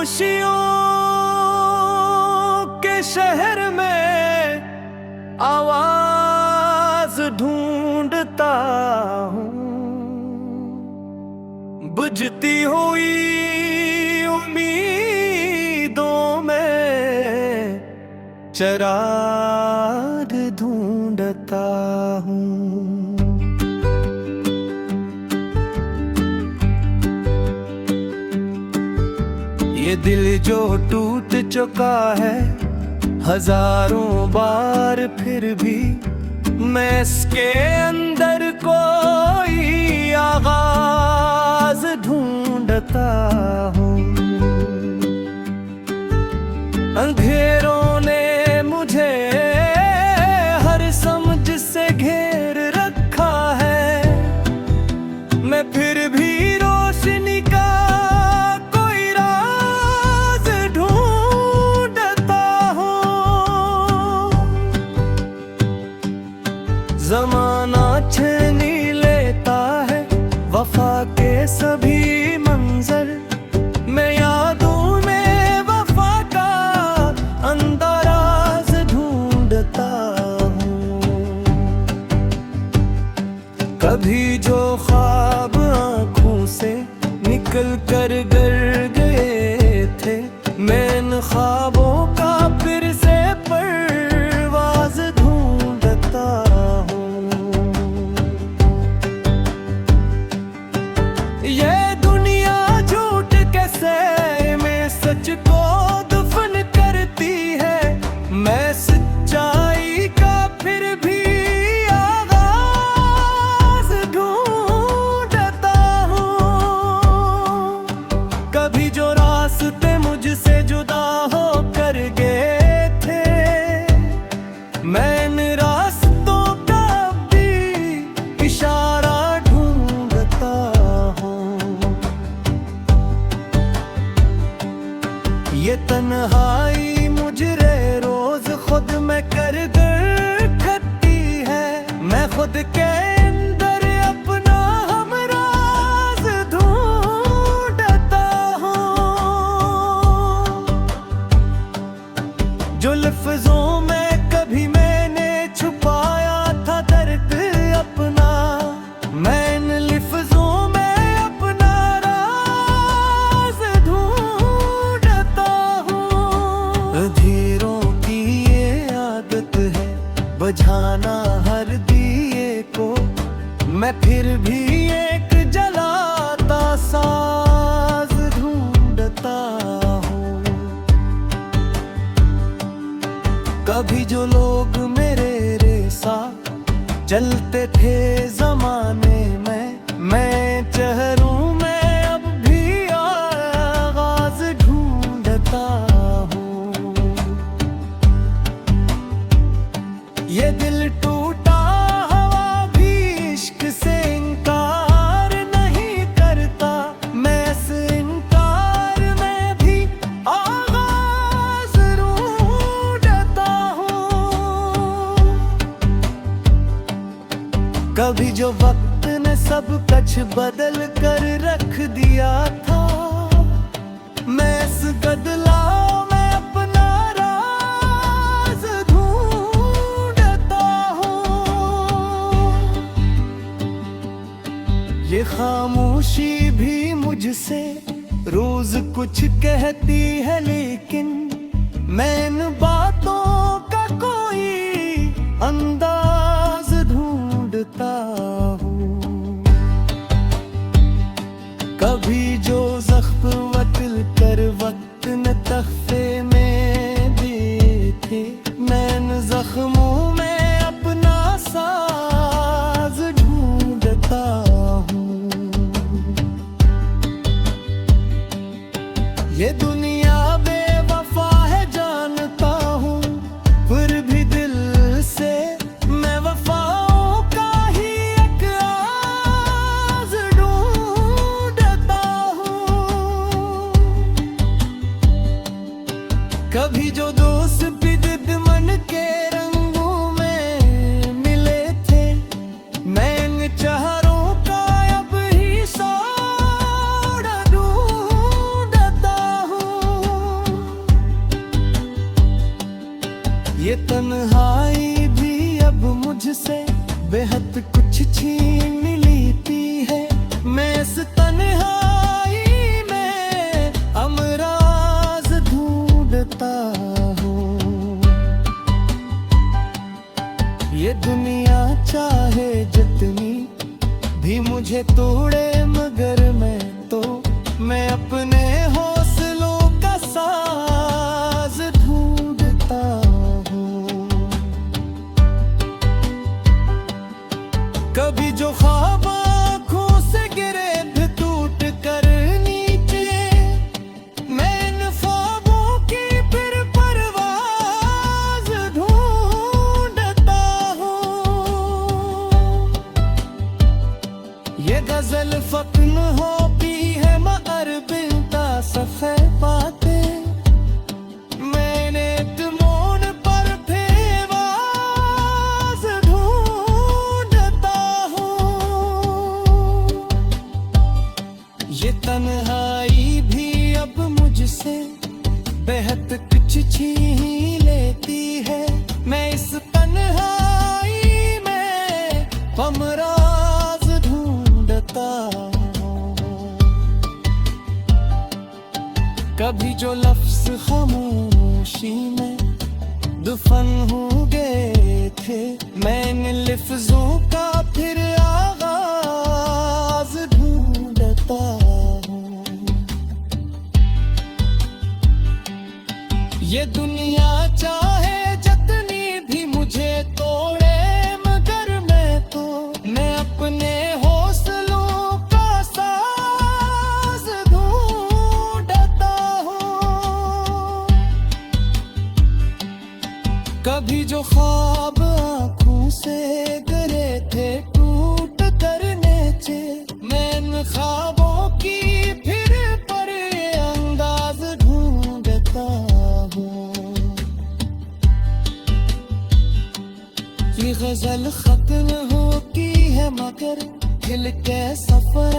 खामोशियों के शहर में आवाज ढूंढता हूँ, बुझती हुई उम्मीदों में चिराग ढूंढता हूँ। ये दिल जो टूट चुका है हजारों बार, फिर भी मैं इसके अंदर कोई आगाज ढूंढता हूँ। अंधेरों ने मुझे हर समझ से घेर रखा है, मैं फिर भी रोशनी का ज़माना छीन लेता है वफा के सभी मंजर, मैं यादों में वफा का अंदाज़ ढूंढता हूँ। कभी जो ख्वाब आँखों से निकल कर गर गए थे, मैं इन ख्वाबों का फिर से परवाज़ ढूंढता हूँ। ये दुनिया झूठ के सै में सच को दफन करती है, मैं सच्चाई का फिर भी आगाज ढूंढता हूँ। कभी जो रास्ते मुझसे जुदा होकर गए थे, मैं इन रास्तों का भी इशारा ढूंढता हूँ। ये तन्हाई मुझे रोज खुद में कर खट्टी है, मैं खुद के अंदर अपना हमराज ढूंढता हूँ। जो लफ्जों में कभी मैंने छुपाया था दर्द अपना, मैं इन लफ्जों में अपना राज ढूंढता हूँ। अंधेरों की ये आदत है बुझाना हर दिए को, मैं फिर भी एक जलाता साज ढूंढता हूँ। कभी जो लोग मेरे रेसा चलते थे जमाने में, मैं चेहरों में अब भी आगाज ढूंढता हूँ। ये दिल टूटा हवा भी इश्क से इनकार नहीं करता, मैं इस इनकार में भी आगाज ढूंढता हूँ। कभी जो वक्त ने सब कुछ बदल कर रख दिया था, मैं इस बदलाव में अपना राज ढूंढता हूँ। ये खामोशी भी मुझसे रोज कुछ कहती है, लेकिन मैं इन बातों का कोई अंदाज ढूंढता हूँ। कभी जो ज़ख्म वतल कर वक्त ने तख्ते में दिए थे, मैं इन ज़ख्मों में अपना साज ढूंढता हूँ। ये दुनिया बेवफा है जानता हूँ, फिर भी दिल से मैं वफाओं का ही एक आज़ ढूंढता हूँ। कभी जो दोस्त भी दिल मन के रंगों में मिले थे, मैं इन चेहरों का अब ही साड़ा ढूंढता हूँ। ये तन्हाई भी अब मुझसे बेहद कुछ छीन लेती है। मैं इस तन्हाई में अमराज ढूंढता हूँ। ये दुनिया चाहे जितनी भी मुझे तोड़े, मगर मैं अपने हौसलों का साज ढूंढता हूँ। कभी जो ख्वाब आँखों से गिरे थे टूट कर नीचे, मैं इन ख्वाबों की फिर परवाज ढूंढता हूँ। ये गजल फक्र होती है मगर बिनता सफे बातें, मैंने तुमोन पर फेवाज ढूंढता हूँ। ये तन्हाई भी अब मुझसे बेहद कुछ छीन लेती है। मैं इस तन्हाई में अमराज ढूंढता हूँ। कभी जो लफ्ज खामोशी में दफन हो गए थे, मैंने लफ्जों का फिर आगाज ढूंढता हूँ। ये दुनिया चाहे जितनी भी मुझे तोड़े, मगर मैं अपने हौसलों का साज ढूंढता हूँ। कभी जो ख्वाब आँखों से गिरे थे टूट कर नीचे, मैं इन ख्वाबों की फिर पर अंदाज ढूंढता हूँ। ये गजल खत्म होती है मगर दिल के सफर